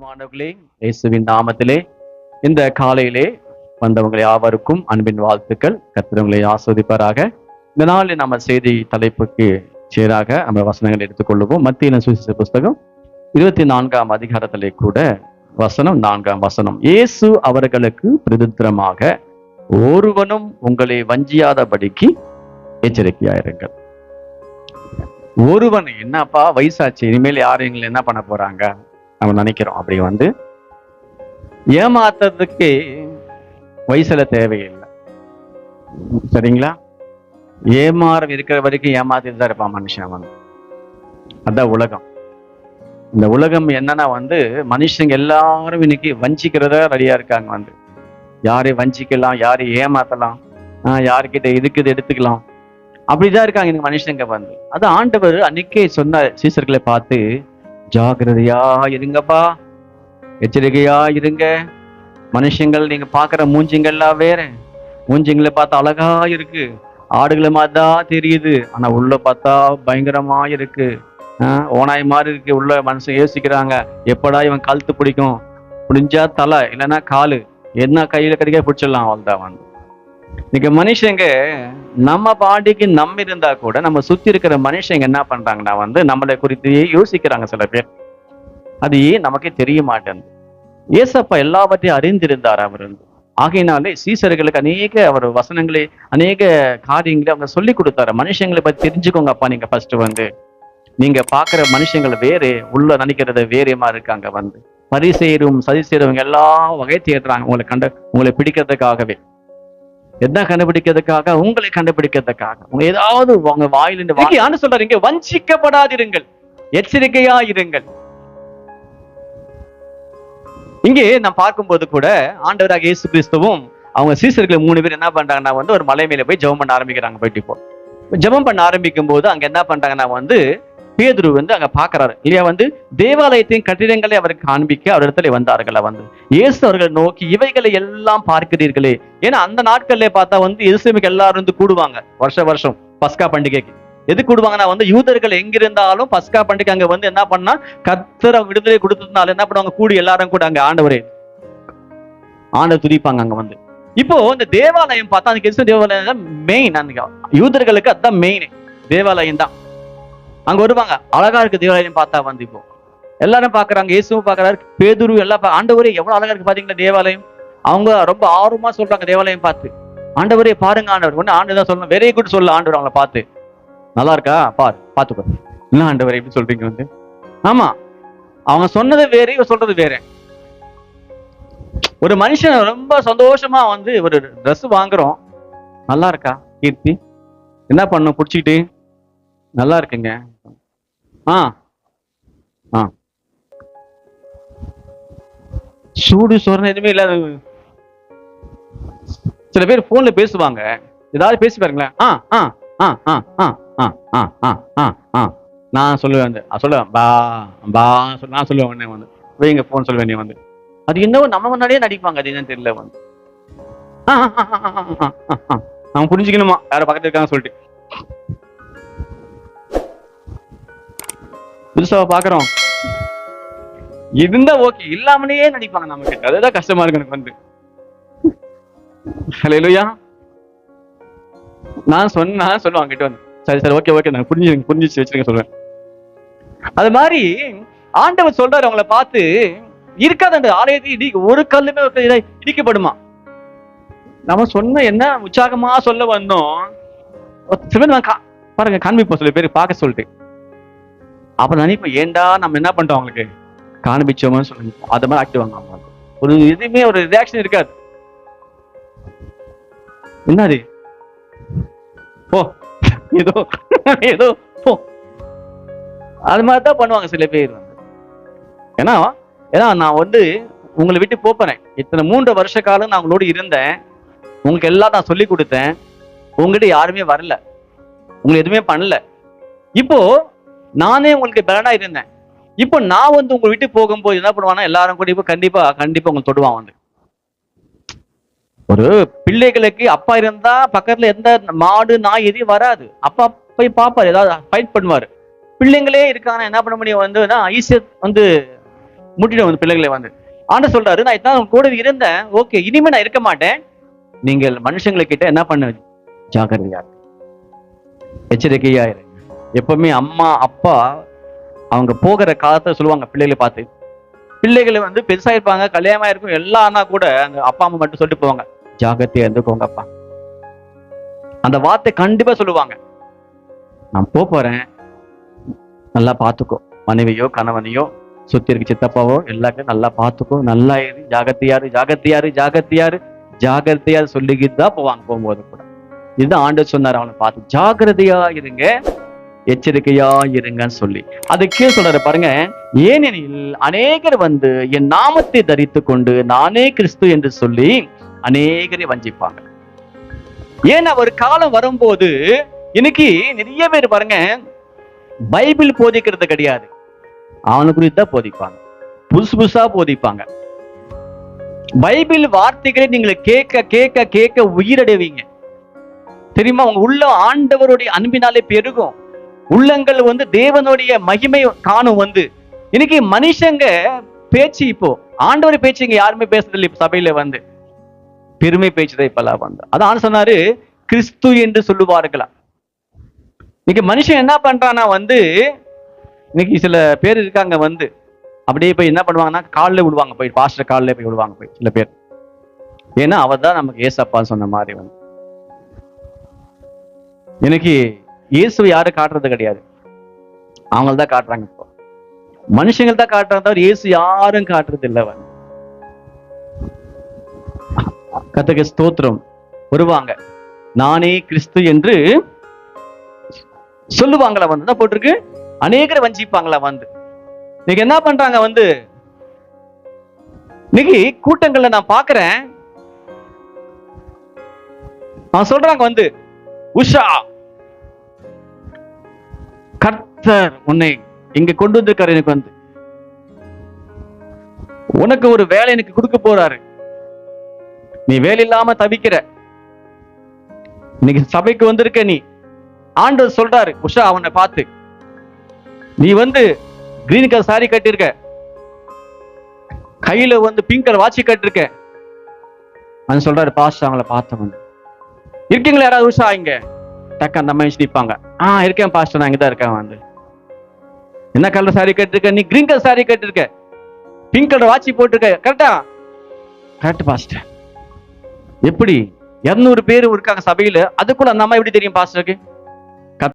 பிரியமானவர்களே, இயேசுவின் நாமத்திலே இந்த காலையிலே வந்தவங்களை யாவருக்கும் அன்பின் வாழ்த்துக்கள். கர்த்தர் உங்களை ஆசீர்வதிப்பாராக. இந்த நாளில் நம்ம செய்தி தலைப்புக்கு சேராக நம்ம வசனங்களை எடுத்துக்கொள்வோம். மத்திய சுவிசேஷ புஸ்தகம் 24ஆம் அதிகாரத்திலே கூட வசனம் 4ஆம் வசனம், இயேசு அவர்களுக்கு பிரதித்திரமாக, ஒருவனும் உங்களை வஞ்சியாதபடிக்கு எச்சரிக்கையாயிருங்கள். ஒருவன் என்னப்பா வயசாச்சு, இனிமேல் யாரும் எங்களை என்ன பண்ண போறாங்க நம்ம நினைக்கிறோம். அப்படி ஏமாத்துறதுக்கு வயசுல தேவையில்லை, சரிங்களா? ஏமாறம் இருக்கிற வரைக்கும் ஏமாத்திட்டு தான் இருப்பான் மனுஷன். அதான் உலகம். இந்த உலகம் என்னன்னா மனுஷங்க எல்லாரும் இன்னைக்கு வஞ்சிக்கிறதா ரெடியா இருக்காங்க. யாரையும் வஞ்சிக்கலாம், யாரையும் ஏமாத்தலாம், யாருக்கிட்ட இருக்குது எடுத்துக்கலாம், அப்படிதான் இருக்காங்க இன்னைக்கு மனுஷங்க. அது ஆண்டவர் அன்னைக்கே சொன்ன சீசர்களை பார்த்து, ஜாகிரதையா இருங்கப்பா, எச்சரிக்கையா இருங்க. மனுஷங்கள் நீங்க பாக்குற மூஞ்சிங்கள்லாம் வேற, மூஞ்சிங்களை பார்த்தா அழகா இருக்கு, ஆடுகளை மாதிரிதான் தெரியுது, ஆனா உள்ள பார்த்தா பயங்கரமா இருக்கு, ஓனாய் மாதிரி இருக்கு. உள்ள மனுஷன் யோசிக்கிறாங்க, எப்படா இவன் கழுத்து பிடிக்கும், பிடிஞ்சா தலை இல்லைன்னா காலு, என்ன கையில கிடைக்க பிடிச்சிடலாம். அவள்தான் இன்னைக்கு மனுஷங்க நம்ம பாண்டிக்கு நம்ம இருந்தா கூட நம்ம சுத்தி இருக்கிற மனுஷங்க என்ன பண்றாங்கன்னா நம்மளை குறித்து யோசிக்கிறாங்க சில பேர். அது ஏன் நமக்கே தெரிய மாட்டேங்குது. ஏசப்பா எல்லாவற்றையும் அறிந்திருந்தார் அவர். ஆகையினாலே சீசர்களுக்கு அநேக அவர் வசனங்களை, அநேக காரியங்களை அவங்க சொல்லி கொடுத்தாரு. மனுஷங்களை பத்தி தெரிஞ்சுக்கோங்க அப்பா, நீங்க ஃபர்ஸ்ட் நீங்க பாக்குற மனுஷங்களை வேறு, உள்ள நினைக்கிறத வேறேமா இருக்காங்க. பரிசேரும் சதிசேரவங்க எல்லா வகை தேடுறாங்க உங்களை பிடிக்கிறதுக்காகவே. என்ன கண்டுபிடிக்கிறதுக்காக? உங்களை கண்டுபிடிக்கிறதுக்காக. உங்க ஏதாவது உங்க வாயிலிருந்து சொல்றாங்க, வஞ்சிக்கப்படாதிருங்கள், எச்சரிக்கையா இருங்கள். இங்கே நான் பார்க்கும்போது கூட ஆண்டவராக இயேசு கிறிஸ்துவும் அவங்க சீசர்கள் 3 பேர் என்ன பண்றாங்கன்னா ஒரு மலை மேல போய் ஜெபம் பண்ண ஆரம்பிக்கிறாங்க. போயிட்டு இப்போ ஜெபம் பண்ண ஆரம்பிக்கும் போது அங்க என்ன பண்றாங்கன்னா பேதுரு அங்க பாக்குறாரு இல்லையா, தேவாலயத்தின் கட்டிடங்களை அவருக்கு காண்பிக்க அவர் இடத்துல வந்தார்கள். இயேசு அவர்களை நோக்கி, இவைகளை எல்லாம் பார்க்கிறீர்களே. ஏன்னா அந்த நாட்கள்ல பார்த்தா எருசலேமுக்கு எல்லாரும் கூடுவாங்க வருஷம் பஸ்கா பண்டிகைக்கு. எது கூடுவாங்கன்னா யூதர்கள் எங்கிருந்தாலும் பஸ்கா பண்டிகை அங்க என்ன பண்ணா கர்த்தர் விடுதலை கொடுத்ததுனால என்ன பண்ணுவாங்க, கூடி எல்லாரும் கூட அங்க ஆண்டவர் துதிப்பாங்க அங்க. இப்போ இந்த தேவாலயம் பார்த்தா அந்த தேவாலயம் தான் மெயின். யூதர்களுக்கு அதுதான் மெயின், தேவாலயம் தான். அங்க வருவாங்க, அழகா இருக்கு தேவாலயம் பார்த்தா. இப்போ எல்லாரும் பாக்குறாங்க, இயேசுவும் பாக்குறாரு, பேதுரு எல்லாம் ஆண்டவரே எவ்வளவு அழகா இருக்கு பாத்தீங்களா தேவாலயம். அவங்க ரொம்ப ஆர்வமா சொல்றாங்க தேவாலயம் பார்த்து, ஆண்டவரே பாருங்க ஆண்டவர். ஆண்டவர் தான் சொல்லணும், வெரி குட் சொல்ல ஆண்டவர் அவங்கள பார்த்து, நல்லா இருக்கா பாத்துக்கோ. என்ன ஆண்டவர் எப்படி சொல்றீங்க? ஆமா, அவங்க சொன்னது வேற, இவ சொல்றது வேற. ஒரு மனுஷன் ரொம்ப சந்தோஷமா ஒரு ட்ரெஸ் வாங்குறோம், நல்லா இருக்கா கீர்த்தி, என்ன பண்ணும் புடிச்சுக்கிட்டு, நல்லா இருக்குங்க, சூடு சொரணை எதுவுமே இல்லாத. சில பேர் போன்ல பேசுவாங்க, ஏதாவது பேசி பாருங்களேன், நான் சொல்லுவேன் நான் சொல்லுவேன் வைங்க போன் சொல்லுவேன். நீ அது என்னவோ நம்ம முன்னாடியே நடிப்பாங்க, அது என்னன்னு தெரியல. அவன் புரிஞ்சுக்கணுமா யார பக்கத்துல இருக்காங்க சொல்லிட்டு. புதுசாக பாக்குறோம், இருந்தா ஓகே, இல்லாமலே நடிப்பாங்க நம்ம கிட்ட. அதுதான் கஷ்டமா இருக்கு எனக்கு. ஹல்லேலூயா. நான் சொல்லுவாங்க கிட்ட சரி சரி ஓகே நான் புரிஞ்சிச்சு வச்சிருக்கேன் சொல்றேன். அது மாதிரி ஆண்டவர் சொல்றாரு அவங்கள பார்த்து, இருக்காது அந்த ஆலயத்தை ஒரு கல்லுமே இடிக்கப்படுமா. நம்ம சொன்ன என்ன உற்சாகமா சொல்ல வந்தோம், பாருங்க காண்பிப்போம் சில பேருக்கு பார்க்க சொல்லிட்டு. அப்ப நினைப்போம், ஏண்டா நம்ம என்ன பண்றோம் அவங்களுக்கு காண்பிச்சோம்னு சொல்லி அது மாதிரி ஆக்கிடுவாங்க. ஒரு எதுவுமே ஒரு ரியாக்ஷன் இருக்காது. என்னது ஓ ஏதோ ஏதோ போ, அது மாதிரிதான் பண்ணுவாங்க சில பேர். ஏன்னா நான் உங்களை விட்டு போறேன், இத்தனை 3 வருஷ காலம் நான் உங்களோட இருந்தேன், உங்களுக்கு எல்லாம் நான் சொல்லி கொடுத்தேன், உங்ககிட்ட யாருமே வரல, உங்களுக்கு எதுவுமே பண்ணல. இப்போ நானே உங்களுக்கு பலனா இருந்தேன், இப்போ நான் உங்க விட்டு போகும்போது என்ன பண்ணுவானா, எல்லாரும் கூட இப்போ கண்டிப்பா உங்களுக்கு தொடுவான். ஒரு பிள்ளைகளுக்கு அப்பா இருந்தா பக்கத்துல எந்த மாடு நாய் எதையும் வராது, அப்பா போய் பாப்பாரு, ஏதாவது ஃபைட் பண்ணுவாரு. பிள்ளைங்களே இருக்காங்க, என்ன பண்ண முடியும், ஈஸியா முட்டிடும் வந்து பிள்ளைகளை வந்து. ஆண்டு சொல்றாரு, நான் இதான் கூட இருந்தேன், ஓகே, இனிமே நான் இருக்க மாட்டேன். நீங்கள் மனுஷங்களை கிட்ட என்ன பண்ண, ஜாக்கிரதையா எச்சரிக்கையா இருங்க. எப்பவுமே அம்மா அப்பா அவங்க போகிற காலத்தை சொல்லுவாங்க பிள்ளைகளை பார்த்து. பிள்ளைகளை வந்து பெருசா இருப்பாங்க, கல்யாணமா இருக்கும், எல்லாம் ஆனா கூட அந்த அப்பா அம்மா மட்டும் சொல்லிட்டு போவாங்க, ஜாக்கிரதையா இருந்துக்கோங்க அப்பா. அந்த வார்த்தை கண்டிப்பா சொல்லுவாங்க. நான் போறேன், நல்லா பார்த்துக்கோ, மனைவியோ கணவனையோ சுத்தி இருக்க சித்தப்பாவோ எல்லாருக்கும் நல்லா பார்த்துக்கோ, நல்லா இரு, ஜாகிரதையாரு ஜாகிரதையாரு ஜாகிரதையாரு ஜாகிரதையா சொல்லிக்கிட்டு தான் போவாங்க போகும்போது கூட. இதுதான் ஆண்டவர் சொன்னார் அவனை பார்த்து, ஜாகிரதையா இருங்க, எச்சரிக்கையா இருங்கன்னு சொல்லி. அதுக்கே சொல்றாரு பாருங்க, ஏனெனில் அநேகர் வந்து என் நாமத்தை தரித்து கொண்டு நானே கிறிஸ்து என்று சொல்லி அநேகரை வஞ்சிப்பாங்க. ஏன்னா ஒரு காலம் வரும்போது இன்னைக்கு நிறைய பேர் பாருங்க பைபிள் போதிக்கிறது கிடையாது, அவனை குறித்து தான் போதிப்பாங்க, புதுசு புதுசா போதிப்பாங்க. பைபிள் வார்த்தைகளை நீங்க கேட்க கேட்க கேட்க உயிரடைவீங்க தெரியுமா? உங்க உள்ள ஆண்டவருடைய அன்பினாலே பெருகும், உள்ளங்கள் வந்து தேவனுடைய மகிமை காணும். வந்து இன்னைக்கு மனுஷங்க பேச்சு, இப்போ ஆண்டவர் பேச்சு இங்க யாருமே பேசுறதில்லை. இப்ப சபையில வந்து பெருமை பேச்சுதான் இப்பெல்லாம் வந்து. அதான் சொன்னாரு, கிறிஸ்து என்று சொல்லுவார்களா. இன்னைக்கு மனுஷன் என்ன பண்றான்னா வந்து, இன்னைக்கு சில பேர் இருக்காங்க வந்து அப்படியே போய் என்ன பண்ணுவாங்கன்னா காலில் விடுவாங்க, போய் பாஸ்டர் காலில் போய் விடுவாங்க போய் சில பேர். ஏன்னா அவர் தான் நமக்கு ஏசப்பான்னு சொன்ன மாதிரி வந்து. இன்னைக்கு இயேசுவை யாரும் காட்டுறது கிடையாது, அவங்க தான் காட்டுறாங்க. இப்போ மனுஷங்கள் தான் காட்டுறாங்க தவிர இயேசு யாரும் காட்டுறது இல்லை வந்து. கர்த்தருக்கு ஸ்தோத்திரம். வருவாங்க, நானே கிறிஸ்து என்று சொல்லுவாங்களா வந்து, தான் போட்டிருக்கு, அநேகரை வஞ்சிப்பாங்களா வந்து. இன்னைக்கு என்ன பண்றாங்க வந்து, இன்னைக்கு கூட்டங்கள்ல நான் பாக்குறேன், நான் சொல்றாங்க வந்து, உஷா, கர்த்தர் உன்னை இங்க கொண்டு வந்திருக்காரு, எனக்கு வந்து உனக்கு ஒரு வேலை எனக்கு கொடுக்க போறாரு, நீ வேலை இல்லாம தவிக்கிற, இன்னைக்கு சபைக்கு வந்திருக்க நீ, ஆண்டவர் சொல்றாரு உஷா அவனை பார்த்து, நீ வந்து கிரீன் கலர் சாரி கட்டிருக்க, கையில வந்து பிங்க் கலர் வாட்சி கட்டிருக்க. அவன் சொல்றாரு, பாஸ்டர் அவங்கள பார்த்த வந்து, இருக்கீங்களா யாராவது உஷா இங்க? டக்கு அந்த அம்மா நிற்பாங்க, இருக்கேன் பாஸ்டர், நான் இங்கதான் இருக்கேன் வந்து. என்ன கலர் சாரி கட்டிருக்க? நீ கிரீன் கலர் சாரி கட்டிருக்க, பிங்க் கலர் வாட்சி போட்டிருக்க, கரெக்டா? Correct pastor. எப்படி 200 பேர் இருக்காங்க சபையில, அதுக்குள்ள அந்த அம்மா எப்படி தெரியும் பாஸ்டருக்கு?